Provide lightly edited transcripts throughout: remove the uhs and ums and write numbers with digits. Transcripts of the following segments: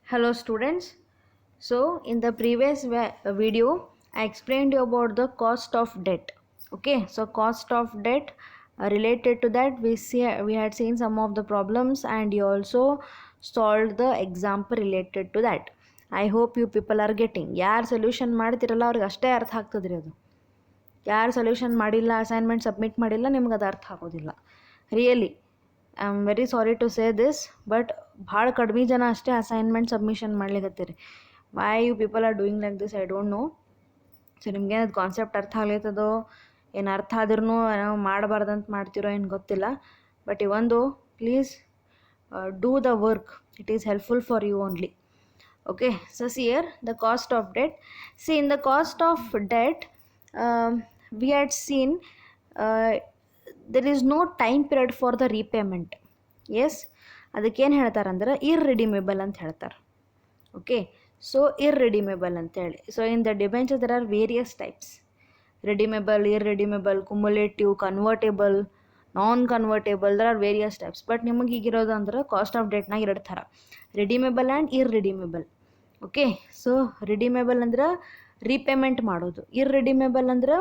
Hello students. So in the previous video I explained you about the cost of debt. Okay, so cost of debt, related to that we had seen some of the problems and you also solved the example related to that. I hope you people are getting. ಯಾರು solution ಮಾಡ್ತಿರಲ್ಲ ಅವ್ರಿಗೆ ಅಷ್ಟೇ ಅರ್ಥ ಆಗ್ತದ್ರಿ ಅದು. ಯಾರು solution ಮಾಡಿಲ್ಲ, assignment submit ಮಾಡಿಲ್ಲ, ನಿಮ್ಗೆ ಅದು ಅರ್ಥ ಆಗೋದಿಲ್ಲ. Really I am very sorry to say this, but ಭಾಳ ಕಡಿಮೆ ಜನ ಅಷ್ಟೇ ಅಸೈನ್ಮೆಂಟ್ ಸಬ್ಮಿಷನ್ ಮಾಡ್ಲಿಕತ್ತೀರಿ. Why you people are doing like this I don't know. So ನಿಮ್ಗೇನದು ಕಾನ್ಸೆಪ್ಟ್ ಅರ್ಥ ಆಗ್ಲತ್ತದೋ ಏನು, ಅರ್ಥ ಆದ್ರೂ ನಾವು ಮಾಡಬಾರ್ದಂತ ಮಾಡ್ತಿರೋ ಏನು ಗೊತ್ತಿಲ್ಲ. ಬಟ್ ಇವೊಂದು please do the work, it is helpful for you only. Okay, so see here the cost of debt. See, in the cost of debt, we had seen there is no time period for the repayment. Yes, ಅದಕ್ಕೇನು ಹೇಳ್ತಾರಂದ್ರೆ ಇರ್ರಿಡಿಮೇಬಲ್ ಅಂತ ಹೇಳ್ತಾರೆ. Okay, so irredeemable ಅಂತೇಳಿ. So in the debenture there are various types: redeemable, irredeemable, cumulative, convertible, non convertible. There are various types. But ನಿಮಗೆ ಈಗಿರೋದು ಅಂದ್ರೆ cost of ಡೆಟ್ನಾಗ ಎರಡು ಥರ: redeemable and irredeemable. Okay, so redeemable ಅಂದ್ರೆ ರೀಪೇಮೆಂಟ್ ಮಾಡೋದು. Irredeemable ಅಂದ್ರೆ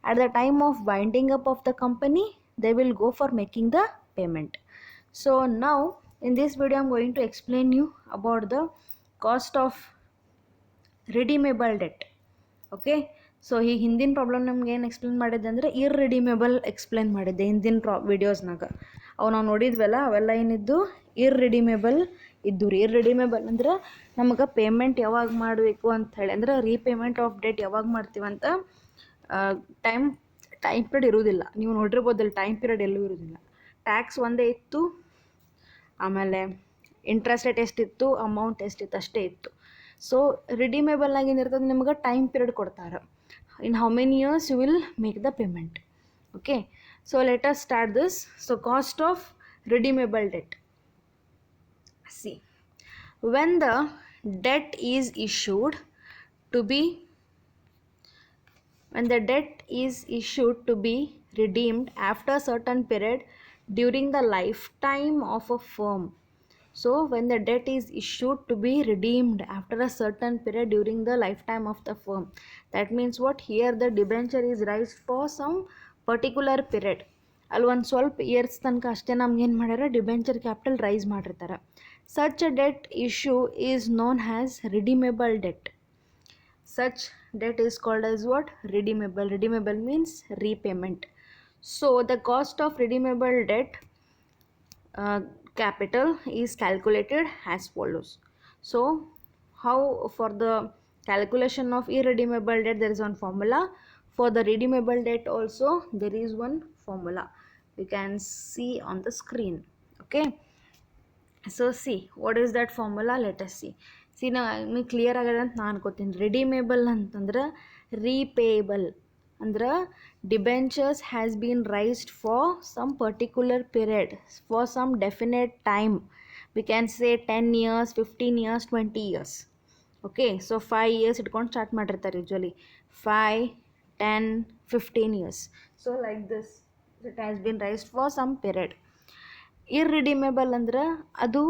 at the time of winding up of the company they will go for making the payment. So now in this video I am going to explain you about the cost of redeemable debt. Okay, so ಈ ಹಿಂದಿನ problem ನಮ್ಗೆ ಏನು explain ಮಾಡಿದ್ದೆ ಅಂದರೆ ಇರ್ರಿಡಿಮೇಬಲ್ explain ಮಾಡಿದ್ದೆ ಹಿಂದಿನ ವಿಡಿಯೋಸ್ನಾಗ. ಅವು ನಾವು ನೋಡಿದ್ವಲ್ಲ, ಅವೆಲ್ಲ ಏನಿದ್ದು ಇರ್ರಿಡಿಮೇಬಲ್ ಇದ್ದು ರೀ. ಇರ್ರಿಡಿಮೇಬಲ್ ಅಂದ್ರೆ ನಮಗೆ ಪೇಮೆಂಟ್ ಯಾವಾಗ ಮಾಡಬೇಕು ಅಂಥೇಳಿ, ಅಂದ್ರೆ ರೀಪೇಮೆಂಟ್ ಆಫ್ ಡೆಟ್ ಯಾವಾಗ ಮಾಡ್ತೀವಂತ ಟೈಮ್ ಪೀರಿಯಡ್ ಇರೋದಿಲ್ಲ. ನೀವು ನೋಡಿರ್ಬೋದಿಲ್ಲ, ಟೈಮ್ ಪೀರಿಯಡ್ ಎಲ್ಲೂ ಇರೋದಿಲ್ಲ. ಟ್ಯಾಕ್ಸ್ ಒಂದೇ ಇತ್ತು, ಆಮೇಲೆ ಇಂಟ್ರೆಸ್ಟ್ ರೇಟ್ ಎಷ್ಟಿತ್ತು, ಅಮೌಂಟ್ ಎಷ್ಟಿತ್ತು ಅಷ್ಟೇ ಇತ್ತು. ಸೊ ರಿಡಿಮೇಬಲ್ ಆಗಿ ಏನಿರ್ತದೆ, ನಿಮ್ಗೆ ಟೈಮ್ ಪೀರಿಯಡ್ ಕೊಡ್ತಾರೆ. In how many years you will make the payment. Okay, so let us start this. So cost of redeemable debt. See, when the debt is issued to be redeemed after a certain period during the lifetime of a firm. So when the debt is issued to be redeemed after a certain period during the lifetime of the firm, that means what? Here the debenture is raised for some particular period. ಅಲ್ಲಿ ಒಂದು ಸ್ವಲ್ಪ years ತನಕ ಅಷ್ಟೇ ನಮ್ಗೇನು ಮಾಡ್ಯಾರ, debenture capital raise ಮಾಡಿರ್ತಾರೆ. Such a debt issue is known as redeemable debt. Such debt is called as what? Redeemable. Redeemable means repayment. So the cost of redeemable debt capital is calculated as follows. So how, for the calculation of irredeemable debt there is one formula. For the redeemable debt also there is one formula. You can see on the screen. Okay, so see what is that formula. Let us see. See ನಿಮಗೆ clear ಆಗದೆ ಅಂತ ನಾನು ಅನ್ಕೋತೀನಿ. Redeemable ಅಂತಂದ್ರೆ repayable ಅಂದ್ರೆ debentures has been raised for some particular period, for some definite time. We can say 10 years, 15 years, 20 years. Okay, so 5 years ಇಟ್ಕೊಂಡು start ಮಾಡಿರ್ತಾರೆ usually. 5, 10, 15 years. So like this it has been raised for some period. Irredeemable ಅಂದ್ರೆ ಅದು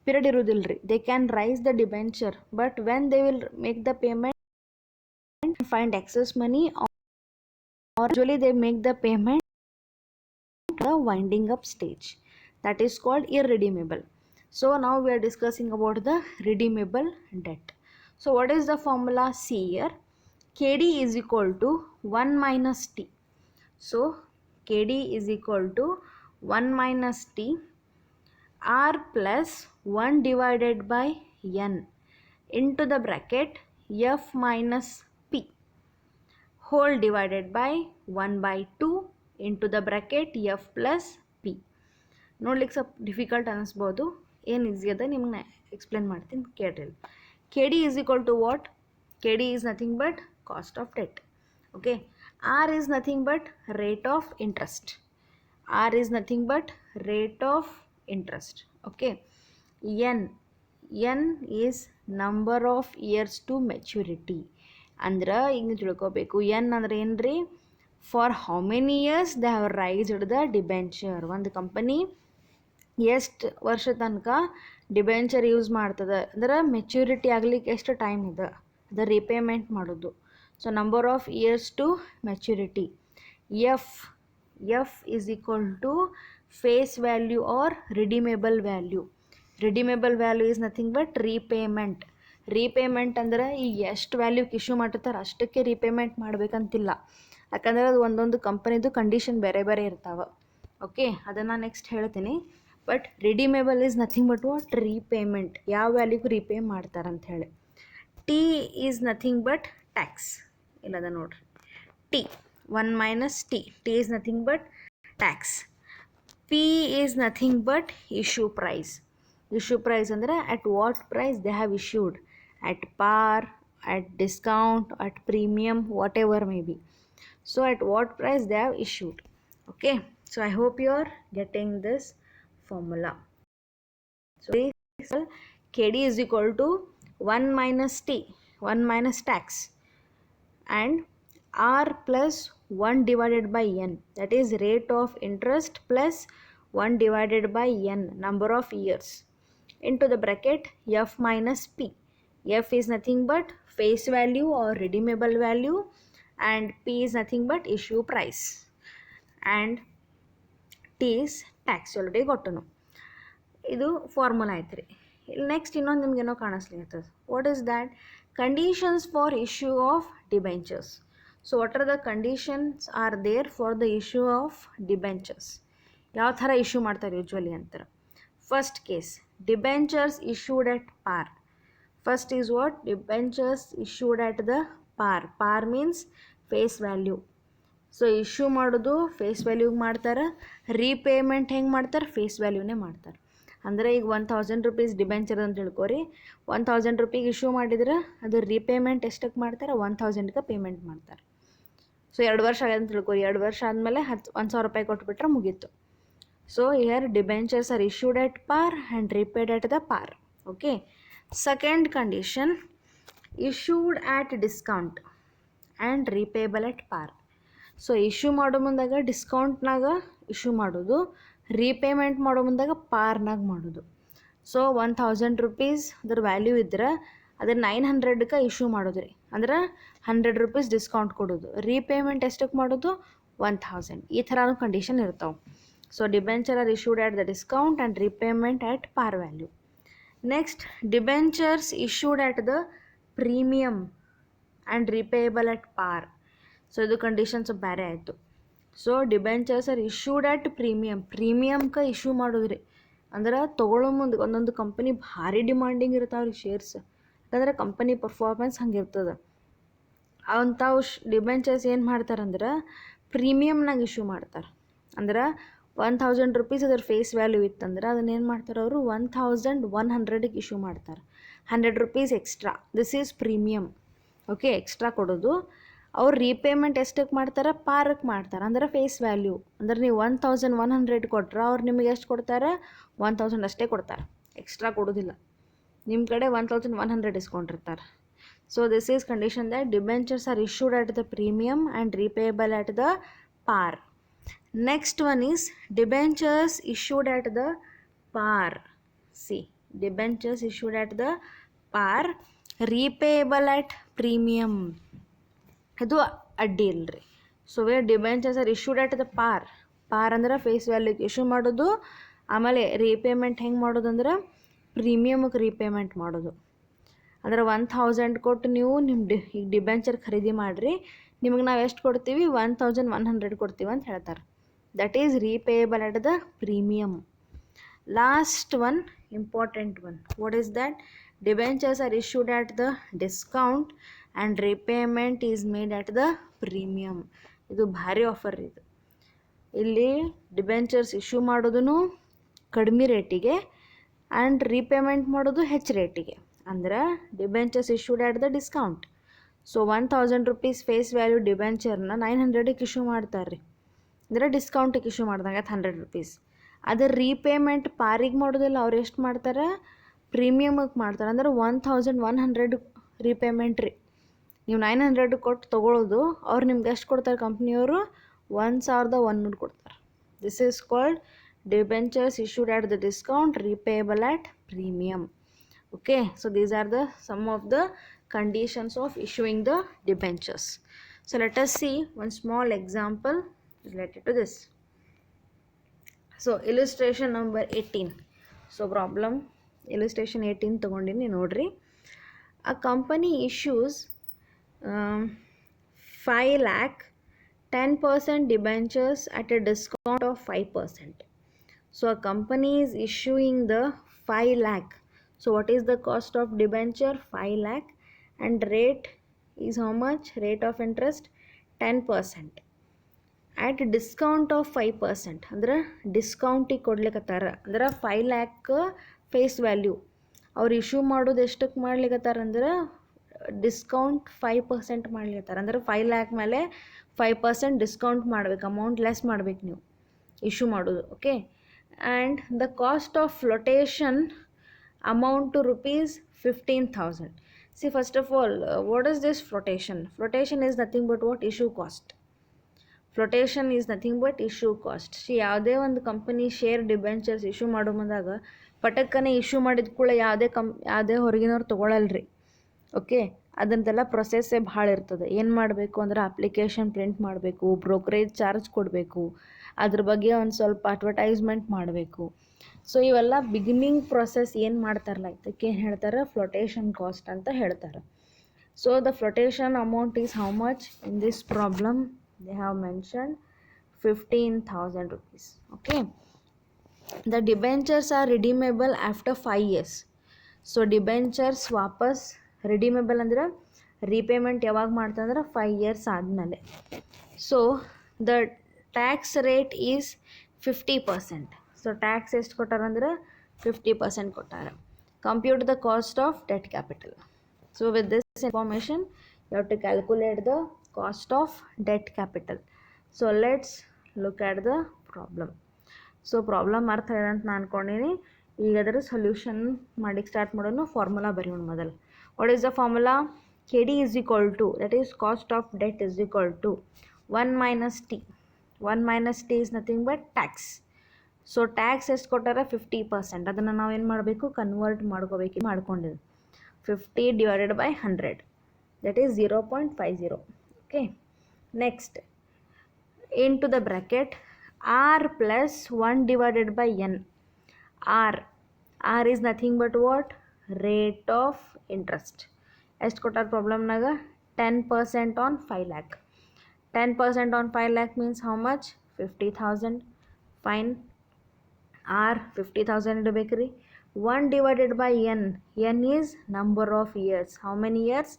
period ಇರೋದಿಲ್ಲ ರೀ. They can raise the debenture, but when they will make the payment find excess money, or usually they make the payment the winding up stage. That is called irredeemable. So now we are discussing about the redeemable debt. So what is the formula? See here, KD is equal to 1 minus T. So KD is equal to 1 minus T R plus 1 divided by N into the bracket F minus P whole divided by 1 by 2 into the bracket F plus P. ನೋಡ್ಲಿಕ್ಕೆ ಸ್ವಲ್ಪ difficult ಅನ್ನಿಸ್ಬೋದು, ಏನು easy ಅದ ನಿಮ್ಗೆ explain ಮಾಡ್ತೀನಿ ಕೇಳ್ರಿ. K D is equal to what? K D is nothing but cost of debt. Okay, R is nothing but rate of interest. R is nothing but rate of interest. Okay, N is number of years to maturity. ಅಂದ್ರೆ ಈಗ ತಿಳ್ಕೊಬೇಕು, N ಅಂದ್ರೆ ಏನ್ರಿ? For how many years they have raised the debenture. ಒಂದು company ಎಷ್ಟು ವರ್ಷ ತನಕ debenture use ಮಾಡ್ತದೆ ಅಂದ್ರೆ ಮೆಚ್ಯೂರಿಟಿ ಆಗ್ಲಿಕ್ಕೆ ಎಷ್ಟು ಟೈಮ್ ಇದೆ ಅದು ರಿಪೇಮೆಂಟ್ ಮಾಡೋದು. So number of years to maturity. F is equal to face value or redeemable value. Redeemable value is nothing but repayment. Repayment ಅಂದ್ರೆ ಈಗ ಎಷ್ಟು ವ್ಯಾಲ್ಯೂಗೆ ಇಶ್ಯೂ ಮಾಡಿರ್ತಾರೆ ಅಷ್ಟಕ್ಕೆ ರೀಪೇಮೆಂಟ್ ಮಾಡಬೇಕಂತಿಲ್ಲ, ಯಾಕಂದ್ರೆ ಅದು ಒಂದೊಂದು ಕಂಪನಿದು ಕಂಡೀಷನ್ ಬೇರೆ ಬೇರೆ ಇರ್ತಾವೆ. ಓಕೆ, ಅದನ್ನು ನೆಕ್ಸ್ಟ್ ಹೇಳ್ತೀನಿ. But redeemable is nothing but what repayment, ಯಾವ ವ್ಯಾಲ್ಯೂಗೂ ರೀಪೇ ಮಾಡ್ತಾರಂತ ಹೇಳಿ. T is nothing but tax. ಇಲ್ಲದ ನೋಡ್ರಿ, T 1 minus T is nothing but tax. P is nothing but issue price. Issue price ಅಂದರೆ at what price they have issued, at par, at discount, at premium, whatever may be. So at what price they have issued. Okay, so I hope you are getting this formula. So KD is equal to 1 minus T, 1 minus tax, and R plus 1 divided by N, that is rate of interest plus 1 divided by N, number of years, into the bracket F minus P. F is nothing but face value or redeemable value, and P is nothing but issue price, and T is tax. Already got to know. ಇದು formula ಐತ್ರಿ. ಇಲ್ಲಿ next ಇನ್ನೊಂದು ನಿಮ್ಗೇನೋ ಕಾಣಿಸ್ಲಿರ್ತದೆ. What is that? Conditions for issue of debentures. So what are the conditions are there for the issue of debentures? ಯಾವ ಥರ issue ಮಾಡ್ತಾರೆ usually ಅಂತಾರೆ. First case, debentures issued at par. First is what? Debentures issued at the par. Par means face value. So issue ಮಾಡೋದು face ವ್ಯಾಲ್ಯೂಗೆ ಮಾಡ್ತಾರೆ, repayment ಹೆಂಗೆ ಮಾಡ್ತಾರೆ? Face ವ್ಯಾಲ್ಯೂನೇ ಮಾಡ್ತಾರೆ. ಅಂದರೆ ಈಗ 1000 ರೂಪೀಸ್ ಡಿಬೆಂಚರ್ ಅಂತ ತಿಳ್ಕೊರಿ, 1000 ರೂಪೀಗೆ ಇಶ್ಯೂ ಮಾಡಿದ್ರೆ ಅದು ರೀಪೇಮೆಂಟ್ ಎಷ್ಟಕ್ಕೆ ಮಾಡ್ತಾರೆ? 1000ಗೆ ಪೇಮೆಂಟ್ ಮಾಡ್ತಾರೆ. ಸೊ 2 ವರ್ಷ ಆಗಿದೆ ಅಂತ ತಿಳ್ಕೊರಿ, 2 ವರ್ಷ ಆದಮೇಲೆ 1000 ರೂಪಾಯಿ ಕೊಟ್ಬಿಟ್ರೆ ಮುಗೀತು. So here debentures are issued at par and repaid at the par. Okay. Second condition, issued at discount and repayable at par. So issue ಮಾಡೋ ಮುಂದಾಗ ಡಿಸ್ಕೌಂಟ್ನಾಗ ಇಶ್ಯೂ ಮಾಡೋದು, ರೀಪೇಮೆಂಟ್ ಮಾಡೋ ಮುಂದಾಗ ಪಾರ್ನಾಗ ಮಾಡೋದು. ಸೊ 1000 ರೂಪೀಸ್ ಅದ್ರ ವ್ಯಾಲ್ಯೂ ಇದ್ರೆ ಅದನ್ನು 900ಕ್ಕೆ ಇಶ್ಯೂ ಮಾಡೋದು ರೀ, ಅಂದ್ರೆ 100 ರೂಪೀಸ್ ಡಿಸ್ಕೌಂಟ್ ಕೊಡೋದು. ರೀಪೇಮೆಂಟ್ ಎಷ್ಟಕ್ಕೆ ಮಾಡೋದು? 1000. ಈ ಥರನೂ ಕಂಡೀಷನ್ ಇರ್ತಾವೆ. So debenture are issued at the discount and repayment at par value. Next, debentures issued at the premium and repayable at par. So ಇದು ಕಂಡೀಷನ್ಸ್ ಬೇರೆ ಆಯಿತು. So debentures are issued at ಪ್ರೀಮಿಯಮ್ಗೆ issue ಮಾಡೋದ್ರಿ. ಅಂದ್ರೆ ತೊಗೊಳ್ಳೋ ಮುಂದೆ ಒಂದೊಂದು ಕಂಪನಿ ಭಾರಿ ಡಿಮಾಂಡಿಂಗ್ ಇರ್ತಾವ್ರಿ ಶೇರ್ಸ್, ಯಾಕಂದ್ರೆ ಕಂಪನಿ ಪರ್ಫಾರ್ಮೆನ್ಸ್ ಹಂಗಿರ್ತದೆ. ಅಂಥವು ಡಿಬೆಂಚರ್ಸ್ ಏನು ಮಾಡ್ತಾರಂದ್ರೆ ಪ್ರೀಮಿಯಮ್ನಾಗ ಇಶ್ಯೂ ಮಾಡ್ತಾರೆ. ಅಂದ್ರೆ 1000 ರೂಪೀಸ್ ಅದ್ರ ಫೇಸ್ ವ್ಯಾಲ್ಯೂ ಇತ್ತಂದ್ರೆ ಅದನ್ನ ಏನು ಮಾಡ್ತಾರೆ ಅವರು 1100ಗೆ ಇಶ್ಯೂ ಮಾಡ್ತಾರೆ. 100 rupees extra, this is premium. Okay, extra ಕೊಡೋದು. ಅವ್ರು ರೀಪೇಮೆಂಟ್ ಎಷ್ಟಕ್ಕೆ ಮಾಡ್ತಾರೆ? ಪಾರಕ್ಕೆ ಮಾಡ್ತಾರೆ, ಅಂದ್ರೆ ಫೇಸ್ ವ್ಯಾಲ್ಯೂ. ಅಂದ್ರೆ ನೀವು 1100 ಕೊಟ್ರೆ ಅವ್ರು ನಿಮಗೆ ಎಷ್ಟು ಕೊಡ್ತಾರೆ? 1000 ಅಷ್ಟೇ ಕೊಡ್ತಾರೆ, ಎಕ್ಸ್ಟ್ರಾ ಕೊಡೋದಿಲ್ಲ. ನಿಮ್ಮ ಕಡೆ 1100 ಇಸ್ಕೊಂಡಿರ್ತಾರೆ. So this is condition that debentures are issued at the premium and repayable at the par. Next one is debentures issued at the par. See, debentures issued at the par, repayable at premium. ಇದು ಅಡ್ಡಿ ಇಲ್ರಿ. So where debentures are issued at the par ಅಂದ್ರೆ face ವ್ಯಾಲ್ಯೂಗೆ issue ಮಾಡೋದು, ಆಮೇಲೆ repayment ಹೆಂಗೆ ಮಾಡೋದು ಅಂದ್ರೆ ಪ್ರೀಮಿಯಮ್ಗೆ repayment ಮಾಡೋದು. ಅಂದ್ರೆ 1000 ಕೊಟ್ಟು ನೀವು ನಿಮ್ಮ ಈಗ ಡಿಬೆಂಚರ್ ಖರೀದಿ ಮಾಡಿರಿ, ನಿಮಗೆ ನಾವು ಎಷ್ಟು ಕೊಡ್ತೀವಿ? 1100 ಕೊಡ್ತೀವಿ ಅಂತ ಹೇಳ್ತಾರೆ. That is repayable at the premium. Last one, important one. What is that? Debentures are issued at the discount and repayment is made at the premium. ಇದು ಭಾರಿ ಆಫರ್ ಇದು. ಇಲ್ಲಿ ಡಿಬೆಂಚರ್ಸ್ ಇಶ್ಯೂ ಮಾಡೋದು ಕಡಿಮೆ ರೇಟಿಗೆ ಆ್ಯಂಡ್ ರೀಪೇಮೆಂಟ್ ಮಾಡೋದು ಹೆಚ್ಚು ರೇಟಿಗೆ. ಅಂದ್ರೆ debentures issued at the discount. So 1000 rupees face value ಡಿಬೆಂಚರ್ನ 900ಕ್ಕೆ ಇಶ್ಯೂ ಮಾಡ್ತಾರೆ ರೀ, ಅಂದರೆ ಡಿಸ್ಕೌಂಟಿಗೆ ಇಶ್ಯೂ ಮಾಡ್ದಂಗೆ 100 ರೂಪೀಸ್. ಅದರ ರೀಪೇಮೆಂಟ್ ಪಾರಿಗೆ ಮಾಡೋದಿಲ್ಲ, ಅವ್ರು ಎಷ್ಟು ಮಾಡ್ತಾರೆ? ಪ್ರೀಮಿಯಮ್ಗೆ ಮಾಡ್ತಾರೆ, ಅಂದ್ರೆ 1100 ರೀಪೇಮೆಂಟ್ ರೀ. ನೀವು 900 ಕೊಟ್ಟು ತೊಗೊಳ್ಳೋದು, ಅವ್ರು ನಿಮ್ಗೆ ಎಷ್ಟು ಕೊಡ್ತಾರೆ? ಕಂಪ್ನಿಯವರು 1100 ಕೊಡ್ತಾರೆ. This is called debentures issued at the discount, repayable at premium. Okay, so these are the some of the conditions of issuing the debentures. So let us see one small example related to this. So illustration number 18. So problem illustration 18 ತಗೊಂಡಿನಿ ನೋಡ್ರಿ. A company issues 5 lakh 10% debentures at a discount of 5%. So a company is issuing the 5 lakh. So what is the cost of debenture? 5 lakh, and rate is how much? Rate of interest 10%. At discount of 5%. ಅಂದ್ರೆ ಡಿಸ್ಕೌಂಟಿಗೆ ಕೊಡ್ಲಿಕ್ಕತ್ತಾರ. ಅಂದ್ರೆ 5 lac face value ಅವ್ರು issue ಮಾಡೋದು ಎಷ್ಟಕ್ಕೆ ಮಾಡ್ಲಿಕ್ಕತ್ತಾರ ಅಂದ್ರೆ discount 5% ಮಾಡ್ಲಿಕ್ಕತ್ತಾರ. ಅಂದ್ರೆ 5 lac ಮೇಲೆ 5% discount ಮಾಡ್ಬೇಕು, amount less ಮಾಡ್ಬೇಕು ನೀವು ಇಶ್ಯೂ ಮಾಡೋದು. Okay, and the cost of flotation amount to rupees 15,000. See, first of all, what is this flotation? Flotation is nothing but what? Issue cost. Flotation is nothing but issue cost. See, ಯಾವುದೇ ಒಂದು company share debentures issue ಮಾಡೋ ಮುಂದಾಗ ಪಟಕ್ಕನೆ issue ಮಾಡಿದ ಕೂಡ ಯಾವುದೇ ಹೊರಗಿನವ್ರು ತೊಗೊಳಲ್ರಿ. Okay, ಅದಂತೆಲ್ಲ ಪ್ರೊಸೆಸ್ಸೇ ಭಾಳ ಇರ್ತದೆ. ಏನು ಮಾಡಬೇಕು ಅಂದ್ರೆ ಅಪ್ಲಿಕೇಶನ್ ಪ್ರಿಂಟ್ ಮಾಡಬೇಕು, ಬ್ರೋಕರೇಜ್ ಚಾರ್ಜ್ ಕೊಡಬೇಕು, ಅದ್ರ ಬಗ್ಗೆ ಒಂದು ಸ್ವಲ್ಪ ಅಡ್ವರ್ಟೈಸ್ಮೆಂಟ್ ಮಾಡಬೇಕು. ಸೊ ಇವೆಲ್ಲ ಬಿಗಿನಿಂಗ್ ಪ್ರೊಸೆಸ್ ಏನು ಮಾಡ್ತಾರಲ್ಲ, ಇದಕ್ಕೆ ಏನು ಹೇಳ್ತಾರೆ? ಫ್ಲೋಟೇಷನ್ ಕಾಸ್ಟ್ ಅಂತ ಹೇಳ್ತಾರೆ. So the flotation amount is how much? In this problem they have mentioned 15,000 rupees. Okay, the debentures are redeemable after 5 years. So debentures ವಾಪಸ್ redeemable ಅಂದ್ರೆ repayment ಯಾವಾಗ ಮಾಡ್ತಂದ್ರೆ 5 years ಆದಮೇಲೆ. So the tax rate is 50%. So tax ಎಷ್ಟು ಕೊಟ್ಟಾರಂದ್ರೆ 50% ಕೊಟ್ಟಾರ. Compute the cost of debt capital. So with this information you have to calculate the cost of debt capital. So let's look at the problem. So problem ಅರ್ಥ ಅಂತ ನಾನು ಅನ್ಕೊಂಡಿನಿ. ಈಗ ಅದರ solution ಮಾಡಿಕ್ಕೆ start ಮಾಡೋಣ. Formula ಬರೆಯೋಣ ಮೊದಲು. What is the formula? KD is equal to, that is cost of debt is equal to 1 minus T. 1 minus T is nothing but tax. So tax ಎಷ್ಟು ಕೊಟ್ಟಾರ? 50%. ಅದನ್ನು ನಾವು ಏನು ಮಾಡಬೇಕು? ಕನ್ವರ್ಟ್ ಮಾಡ್ಕೋಬೇಕು. ಮಾಡ್ಕೊಂಡಿದ್ದು 50 divided by 100, that is 0.50. Okay, next into the bracket R plus 1 divided by N. R is nothing but what? Rate of interest. ಎಷ್ಟು ಕೊಟ್ಟಾರ ಪ್ರಾಬ್ಲಮ್ನಾಗ? 10% on 5 lakh. 10% on 5 lakh means how much? 50,000. Fine. R 50,000 ಇಡಬೇಕ್ರಿ. 1 divided by N. N is number of years. How many years?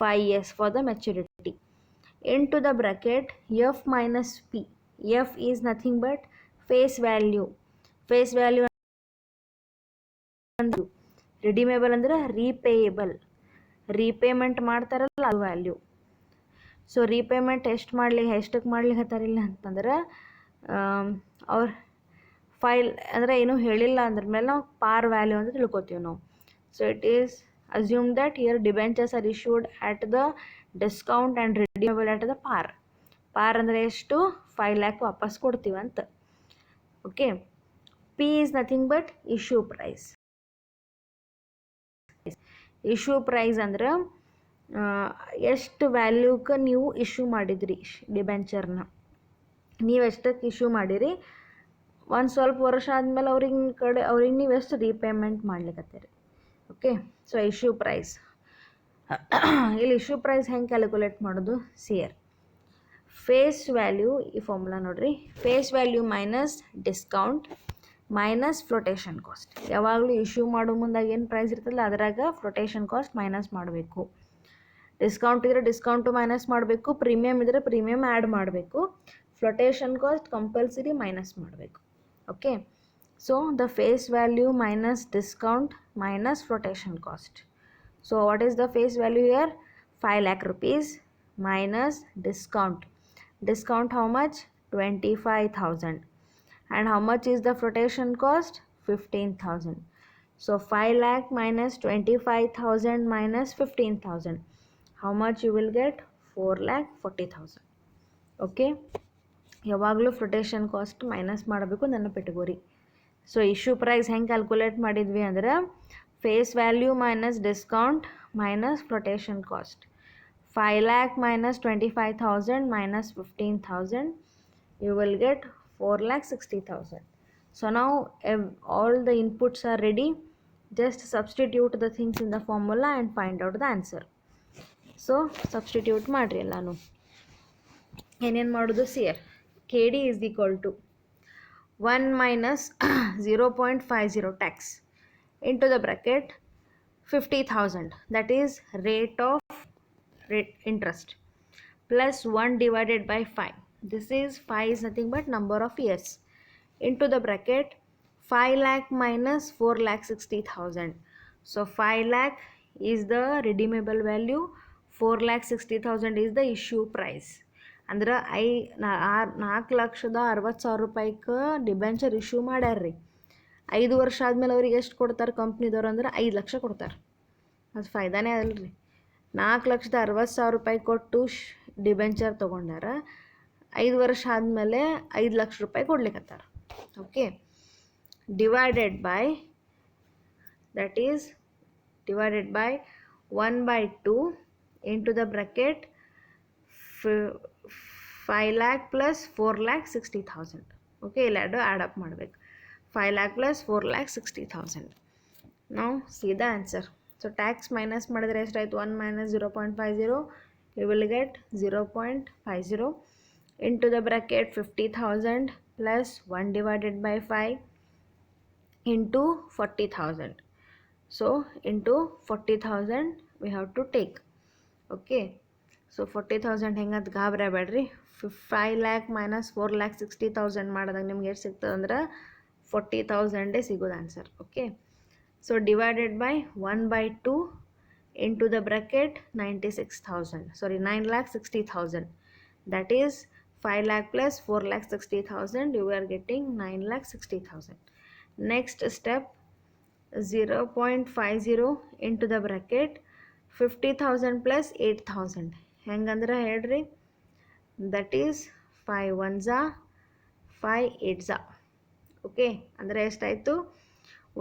5 years for the maturity. Into the bracket F minus P. F is nothing but face value. Face value ಅಂದ್ರೆ redeemable ಅಂದ್ರೆ repayable. Repayment ಮಾಡ್ತಾರಲ್ಲ ಅದು value. So repayment ಎಷ್ಟಕ್ಕೆ ಮಾಡ್ಲಿಕ್ಕೆ ಹತ್ತಾರಿಲ್ಲ ಅಂತಂದ್ರೆ ಅವ್ರ file ಅಂದರೆ ಏನೂ ಹೇಳಿಲ್ಲ ಅಂದ್ರ ಮೇಲೆ ನಾವು ಪಾರ್ ವ್ಯಾಲ್ಯೂ ಅಂತ ತಿಳ್ಕೊತೀವಿ ನಾವು. So it is assume that here debentures are issued at the discount and redeemable at the par. Par ಅಂದರೆ ಎಷ್ಟು? 5 lakh ವಾಪಸ್ ಕೊಡ್ತೀವಂತ. Okay, P is nothing but issue price. Issue price ಅಂದ್ರೆ ಎಷ್ಟು ವ್ಯಾಲ್ಯೂಕ್ಕೆ ನೀವು ಇಶ್ಯೂ ಮಾಡಿದ್ರಿ ಡಿಬೆಂಚರ್ನ, ನೀವು ಎಷ್ಟಕ್ಕೆ ಇಶ್ಯೂ ಮಾಡಿರಿ, ಒಂದು ಸ್ವಲ್ಪ ವರ್ಷ ಆದಮೇಲೆ ಅವ್ರಿಗೆ ನೀವು ಎಷ್ಟು ರೀಪೇಮೆಂಟ್ ಮಾಡ್ಲಿಕ್ಕತ್ತೀರಿ. Okay, so issue price. ಇಲ್ಲಿ ಇಶ್ಯೂ ಪ್ರೈಸ್ ಹೆಂಗೆ ಕ್ಯಾಲ್ಕುಲೇಟ್ ಮಾಡೋದು? ಸಿಯರ್ ಫೇಸ್ ವ್ಯಾಲ್ಯೂ, ಈ ಫಾರ್ಮುಲಾ ನೋಡ್ರಿ. Face value minus discount minus flotation cost. ಯಾವಾಗಲೂ ಇಶ್ಯೂ ಮಾಡೋ ಮುಂದಾಗ ಏನು ಪ್ರೈಸ್ ಇರ್ತಲ್ಲ ಅದರಾಗ ಫ್ಲೋಟೇಷನ್ ಕಾಸ್ಟ್ ಮೈನಸ್ ಮಾಡಬೇಕು. ಡಿಸ್ಕೌಂಟ್ ಇದ್ದರೆ ಡಿಸ್ಕೌಂಟು ಮೈನಸ್ ಮಾಡಬೇಕು, ಪ್ರೀಮಿಯಮ್ ಇದ್ದರೆ ಪ್ರೀಮಿಯಮ್ ಆ್ಯಡ್ ಮಾಡಬೇಕು, ಫ್ಲೋಟೇಷನ್ ಕಾಸ್ಟ್ ಕಂಪಲ್ಸರಿ ಮೈನಸ್ ಮಾಡಬೇಕು. Okay, so the face value minus discount minus flotation cost. So what is the face value here? 5 lakh rupees minus discount. Discount how much? 25,000. And how much is the flotation cost? 15,000. So 5 lakh minus 25,000 minus 15,000. How much you will get? 4,40,000. Okay. ಯಾವಾಗಲೂ flotation cost minus ಮಾಡಬೇಕು ನೆನಪಿಟ್ಕೋರಿ. So issue price ಹೆಂಗೆ calculate ಮಾಡಿದ್ವಿ ಅಂದ್ರೆ face value minus discount minus flotation cost. 5 lakh minus 25,000 minus 15,000, you will get 4,60,000. So now all the inputs are ready. Just substitute the things in the formula and find out the answer. So substitute ಮಾಡ್ರಿ ಎಲ್ಲಾನು. ಏನೇನು ಮಾಡೋದು ಸಿಯರ್ KD is equal to 1 minus 0.50 tax into the bracket 50,000, that is rate of interest, plus 1 divided by 5. This is 5 is nothing but number of years, into the bracket 5 lakh minus 4,60,000. So 5 lakh is the redeemable value, 4,60,000 is the issue price. ಅಂದ್ರೆ 4,60,000 ರೂಪಾಯಿಗೆ debenture issue ಮಾಡ್ಯಾರ್ರಿ. 5 ವರ್ಷ ಆದಮೇಲೆ ಅವ್ರಿಗೆ ಎಷ್ಟು ಕೊಡ್ತಾರೆ ಕಂಪ್ನಿದವ್ರು ಅಂದ್ರೆ 5 ಲಕ್ಷ ಕೊಡ್ತಾರೆ. ಅದು ಫಾಯ್ದಾನೇ ಅದಲ್ರಿ. 4,60,000 ರೂಪಾಯಿ ಕೊಟ್ಟು ಡಿಬೆಂಚರ್ ತೊಗೊಂಡಾರ, 5 ವರ್ಷ ಆದಮೇಲೆ 5 ಲಕ್ಷ ರೂಪಾಯಿ ಕೊಡ್ಲಿಕ್ಕತ್ತಾರ. Okay, divided by, that is divided by 1/2 into the bracket 5 lakh plus 4,60,000. Okay, ಇಲ್ಲೆರಡು ಆ್ಯಡ್ ಅಪ್ ಮಾಡಬೇಕು. 5 lakh plus 4,60,000. ನಾವು ಸೀದಾ ಆನ್ಸರ್. ಸೊ ಟ್ಯಾಕ್ಸ್ ಮೈನಸ್ ಮಾಡಿದ್ರೆ ಎಷ್ಟಾಯಿತು? 1 minus 0.50, you will get 0.50 into the bracket 50,000 plus 1 divided by 5 into 40,000. So into 40,000 we have to take. Okay, so 40,000 ಹೆಂಗಂತ ಗಾಬರಿಬೇಡ್ರಿ. 5 lakh minus 4,60,000 ಮಾಡಿದಾಗ ನಿಮ್ಗೆ ಎಷ್ಟು ಸಿಗ್ತದೆ ಅಂದ್ರೆ 40,000 ಸಿಗೋದು answer. Okay, so divided by 1/2 into the bracket 9,60,000, that is 5 lakh plus 4,60,000, you are getting 9,60,000. Next step, 0.50 into the bracket 50,000 plus 8,000. ಹೆಂಗಂದ್ರೆ ಹೇಳ್ರಿ, that is 5 ones are 5 8s are. Okay, ಅಂದರೆ ಎಷ್ಟಾಯಿತು?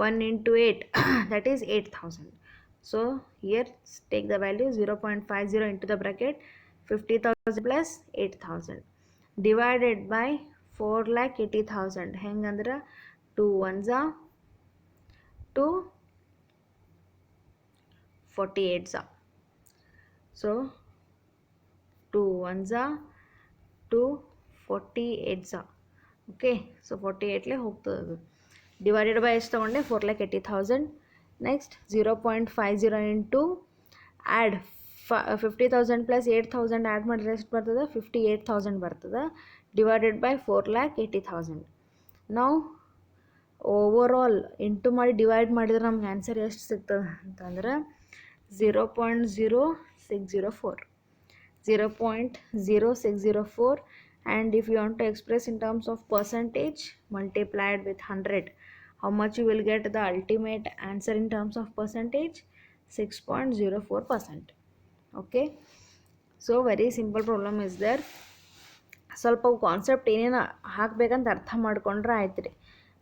1 into 8 that is 8,000. So here take the value 0.50 into the bracket 50,000 plus 8,000 divided by 4,80,000. ಹೆಂಗಂದ್ರೆ 2 ones are 2 48s are. So 2 ones are 2 48s are. Okay, so 48ಲೇ ಹೋಗ್ತದೆ ಅದು. Divided by ಎಷ್ಟು ತೊಗೊಂಡೆ? 4,80,000. Next 0.50 into add 50,000 plus 8,000 add ಮಾಡಿದ್ರೆ ಎಷ್ಟು ಬರ್ತದೆ? 58,000 ಬರ್ತದೆ. Divided by 4,80,000. ನಾವು ಓವರಾಲ್ ಇಂಟು ಮಾಡಿ ಡಿವೈಡ್ ಮಾಡಿದ್ರೆ ನಮ್ಗೆ ಆನ್ಸರ್ ಎಷ್ಟು ಸಿಗ್ತದೆ ಅಂತಂದ್ರೆ 0.0604. 0.0604. And if you want to express in terms of percentage, multiplied with 100, how much you will get the ultimate answer in terms of percentage? 6.04%. okay, so very simple problem is there. ಸ್ವಲ್ಪ concept ಏನೇನು ಹಾಕಬೇಕಂತ ಅರ್ಥ ಮಾಡ್ಕೊಂಡ್ರೆ ಆಯ್ತು ರೀ,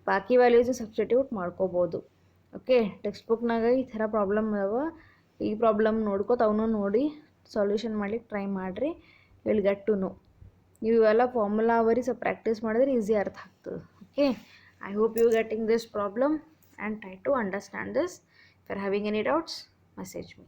ಬಾಕಿ values substitute ಮಾಡ್ಕೋಬೋದು. Okay, text ಬುಕ್ನಾಗ ಈ ಥರ ಪ್ರಾಬ್ಲಮ್ ಅದಾವ. ಈ ಪ್ರಾಬ್ಲಮ್ ನೋಡ್ಕೋತ ಅವನು ನೋಡಿ ಸಾಲ್ಯೂಷನ್ ಮಾಡ್ಲಿಕ್ಕೆ ಟ್ರೈ ಮಾಡಿರಿ. Will get to know. ನೀವು ಇವೆಲ್ಲ ಫಾರ್ಮುಲಾ ಅವರಿ ಸ್ವಲ್ಪ ಪ್ರಾಕ್ಟೀಸ್ ಮಾಡಿದ್ರೆ ಈಸಿ ಅರ್ಥ ಆಗ್ತದೆ. Okay, I hope you getting this problem and try to understand this. If you are having any doubts, message me.